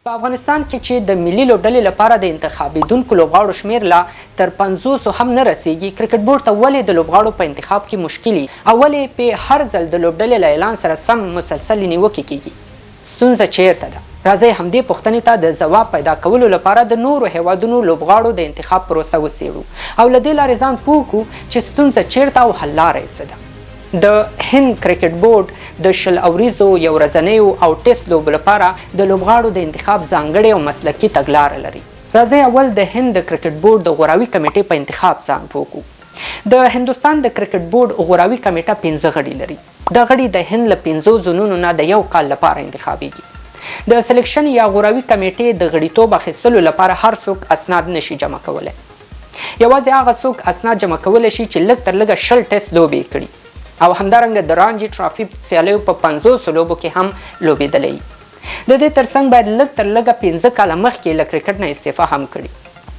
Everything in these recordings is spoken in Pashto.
په افغانستان کې چې د ملي لوبډلې لپاره د انتخابېدونکو لوبغاړو شمېر لا تر 50 هم نه رسیږي، کرکټ بورډ ته ولې د لوبغاړو په انتخاب کې مشکل وي او ولې په هر ځل د لوبډلې له اعلان سره سم مسلسل نیوکې کیږي؟ ستونزه چیرته ده؟ راځئ همدې پوښتنې ته د ځواب پیدا کولو لپاره د نورو هیوادونو لوبغاړو د انتخاب پروسه وڅېړو او له دې لارې ځان پوه کړو چې ستونزه چیرته او حل لاره یې څه ده. د هند کرکټ بورډ د 20 اوریزو یو ورځنیو او ټیسټ لوبو لپاره د لوبغاړو د انتخاب ځانګړې او مسلکي تګلاره لري. راځئ اول د هند د کرکټ بورډ د غوراوي کمیټې په انتخاب ځان پوه کړو. د هندوستان د کرکټ بورډ غوراوي کمیټه 15 غړي لري. دا غړي د هند له 15 زونونو نه د یو کال لپاره انتخابیږي. د سلیکشن یا غوراوي کمیټې د غړیتوب اخیستلو لپاره هر څوک اسناد نشي جمع کولی. یوازې هغه څوک اسناد جمع کولی شي چې لږ تر لږه 20 ټیسټ لوبې کړي او همدارنګه د رانجي ټرافي سیالیو په 50 لوبو کې هم لوبېدلی. د دې ترڅنګ باید لږ تر لږه 15 کاله مخکې له کرکټ نه استعفا هم کړي.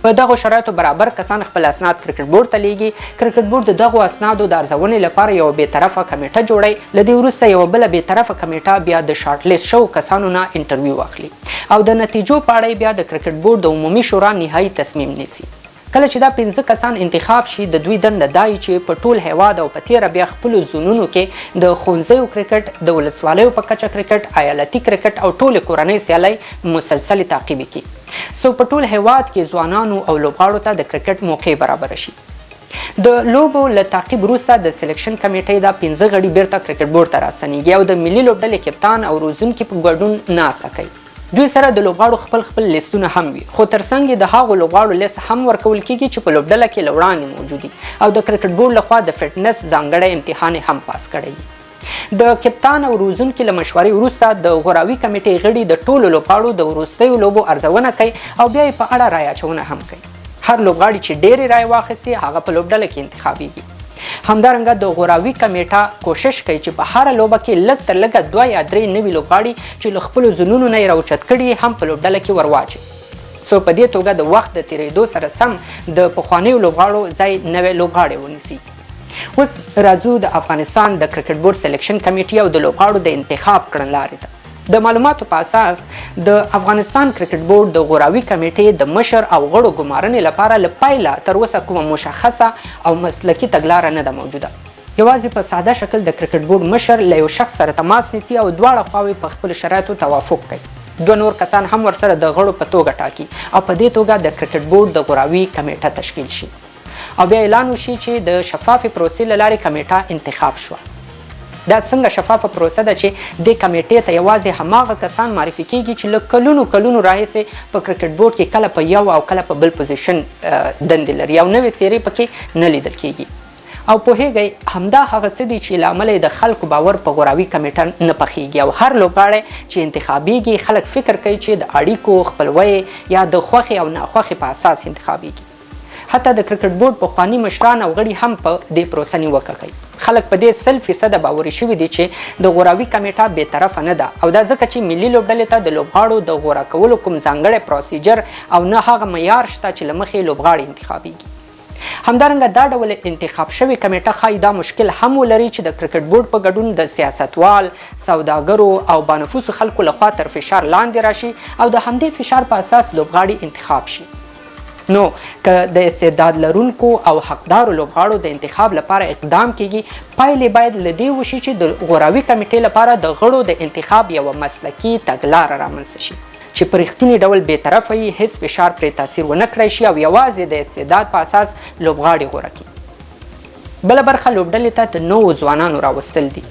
په دغو شرایطو برابر کسان خپل اسناد کرکټ بورډ ته لیږي. کرکټ بورډ د دغو اسنادو د ارزونې لپاره یوه بېطرفه کمیټه جوړوي. له دې وروسته یوه بله بېطرفه کمیټه بیا د شارټ لیست شوو کسانو نه انټرویو اخلي او د نتیجو په اړه بیا د کرکټ بورډ د عمومي شورا نهایي تصمیم نیسي. کله چې دا 15 کسان انتخاب شي د دوی دنده دا وي چې په ټول هیواد او په تیره بیا خپلو زونونو کې د ښوونځیو کرکټ، د ولسوالیو په کچه کرکټ، ایالتي کرکټ او ټولې کورنۍ سیالۍ مسلسلې تعقیب کړي څو په ټول هیواد کې ځوانانو او لوبغاړو ته د کرکټ موقع برابره شي. د لوبو له تعقیب وروسته د سلیکشن کمیټې دا 15 غړي بیرته کرکټ بورډ ته راستنیږي او د ملي لوبډلې کپتان او روزونکي په ګډون ناسته کوي. دوی سره د لوبغاړو خپل لیستونه هم وي، خو ترڅنګ یې د هغو لوبغاړو لیست هم ورکول کیږي چې په لوبډله کې له وړاندې موجود دي او د کرکټ بورډ لخوا د فټنس ځانګړی امتحان هم پاس کړی. د کپتان او روزونکي له مشورې وروسته د غوراوي کمیټې غړي د ټولو لوبغاړو د وروستیو لوبو ارزونه کوي او بیا یې په اړه رایه اچونه هم کوي. هر لوبغاړي چې ډېرې رایې واخیستي هغه په لوبډله کې انتخابیږي. همدارنګه د غوراوي کمیټه کوشش کوي چې په هره لوبه کې لږ تر لږه 2 یا 3 نوي لوبغاړي چې له خپلو زونونو نه یې راوچت کړي هم په لوبډله کې ورواچي څو په دې توګه د وخت د تېرېدو سره سم د پخوانیو لوبغاړو ځای نوی لوبغاړی ونیسي. اوس راځو د افغانستان د کرکټ بورډ سلیکشن کمیټې او د لوبغاړو د انتخاب کړنلارې ته. د معلوماتو په اساس د افغانستان کرکټ بورډ د غوراوي کمیټې د مشر او غړو ګمارنې لپاره له پیله تر اوسه کومه مشخصه او مسلکي تګلاره نه ده موجوده. یوازې په ساده شکل د کرکټ بورډ مشر له یو شخص سره تماس نیسي او دواړه خواوې په خپلو شرایطو توافق کوي. 2 نور کسان هم ورسره د غړو په توګه ټاکي او په دې توګه د کرکټ بورډ د غوراوي کمیټه تشکیل شي او بیا اعلان وشي چې د شفافې پروسې له لارې کمیټه انتخاب شوه. دا څنګه شفافه پروسه ده چې د کمیټې ته یوازې هماغه کسان معرفي کیږي چې له کلونو راهیسې په کرکټ بورډ کې کله په یو او کله په بل پوزیشن دندې لري او نوې څیرې پکې نه لیدل کیږي. او پوهیږئ همدا هغه څه دي چې له امله د خلکو باور په غوراوي کمیټه نه پخیږي او هر لوبغاړی چې انتخابیږي خلک فکر کوي چې د اړیکو، خپلوۍ یا د خوښې او ناخوښې په اساس انتخابیږي. حتی د کرکټ بورډ پخواني مشران او غړي هم په دې پروسه نیوکه کوي. خلک په دې 100% باوري شوي دي چې د غوراوي کمیټه بېطرفه نه ده او دا ځکه چې ملي لوبډلې ته د لوبغاړو د غوره کولو کوم ځانګړی پروسیجر او نه هغه معیار شته چې له مخې لوبغاړي انتخابیږي. همدارنګه دا ډول انتخاب شوې کمیټه ښایي دا مشکل هم ولري چې د کرکټ بورډ په ګډون د سیاستوال، سوداګرو او بانفوسو خلکو لخوا تر فشار لاندې راشي او د همدې فشار په اساس لوبغاړي انتخاب شي. نو که د استعداد لرونکو او حقدارو لوبغاړو د انتخاب لپاره اقدام کیږي پایلې باید له دې وشي چې د غوراوي کمیټې لپاره د غړو د انتخاب یوه مسلکي تګلاره رامنځته شي چې په رښتیني ډول بېطرفه یي، هیڅ فشار پرې تاثیر ونه کړی شي او یوازې د استعداد په اساس لوبغاړي غوره کړي. بله برخه لوبډلې ته د نوو ځوانانو راوستل دي.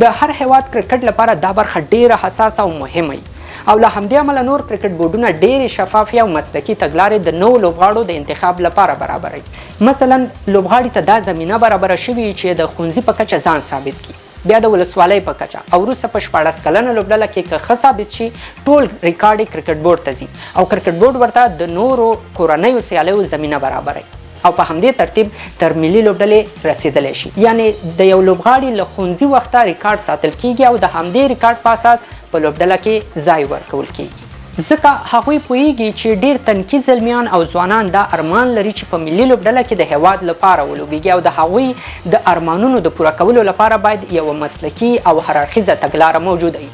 د هر هیواد کرکټ لپاره دا برخه ډیره حساسه او مهمه وي او له همدې امله نور کرکټ بورډونه ډېرې شفافې او مسلکي تګلارې د نوو لوبغاړو د انتخاب لپاره برابروي. مثلا لوبغاړي ته دا زمینه برابره شوې چې د ښوونځي په کچه ځان ثابت کړي، بیا د ولسوالۍ په کچه او وروسته په 14 کلنه لوبډله کې که ښه ثابت شي ټول ریکارډ یې کرکټ بورډ ته ځي او کرکټ بورډ ورته د نورو کورنیو سیالیو زمینه برابروي او په همدې ترتیب تر ملي لوبډلې رسیدلی شي. یعنې د یو لوبغاړي له ښوونځي وخته ریکارډ ساتل کیږي او د همدې ریکارډ په اساس په لوبډله کې ځای ورکول کیږي. ځکه هغوی پوهیږي چې ډیر تنکي زلمیان او ځوانان دا ارمان لري چې په ملي لوبډله کې د هیواد لپاره ولوبیږي او د هغوی د ارمانونو د پوره کولو لپاره باید یوه مسلکي او هر اړخیزه تګلاره موجوده وي.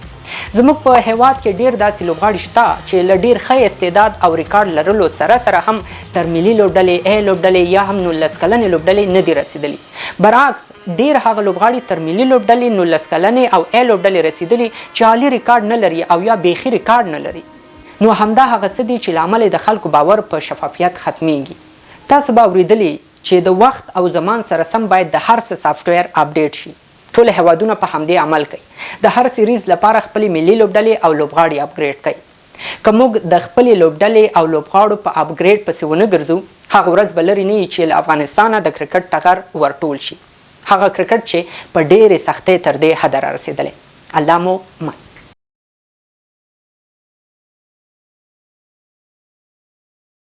زموږ په هیواد کې ډیر داسې لوبغاړي شته چې له ډیر ښه استعداد او ریکارډ لرلو سره هم تر ملي لوبډلې A لوبډلې یا هم 19 کلنې لوبډلې نه دي رسیدلي. برعکس ډیر هغه لوبغاړي تر ملي لوبډلې 19 کلنې او A لوبډلې رسیدلي چې عالي ریکارډ نه لري او یا بیخي ریکارډ نه لري. نو همدا هغه څه دي چې لامل د خلکو باور په شفافیت ختمیږي. تاسو به اوریدلی چې د وخت او زمان سره سم باید د هر څه سافټویر اپډیټ شي. ټول هیوادونه په همدې عمل کوي. د هر سیریز لپاره خپل ملي لوبډلې او لوبغاړي اپګریډ کوي. که موږ د خپل لوبډلې او لوبغاړو په اپګریډ پسې ونه ګرځو هغه ورځ به لرې نه وي چې له افغانستانه د کرکټ ټغر ورټول شي. هغه کرکټ چې په ډېرې سختۍ تر دې حده را رسېدلی. الله مو مل.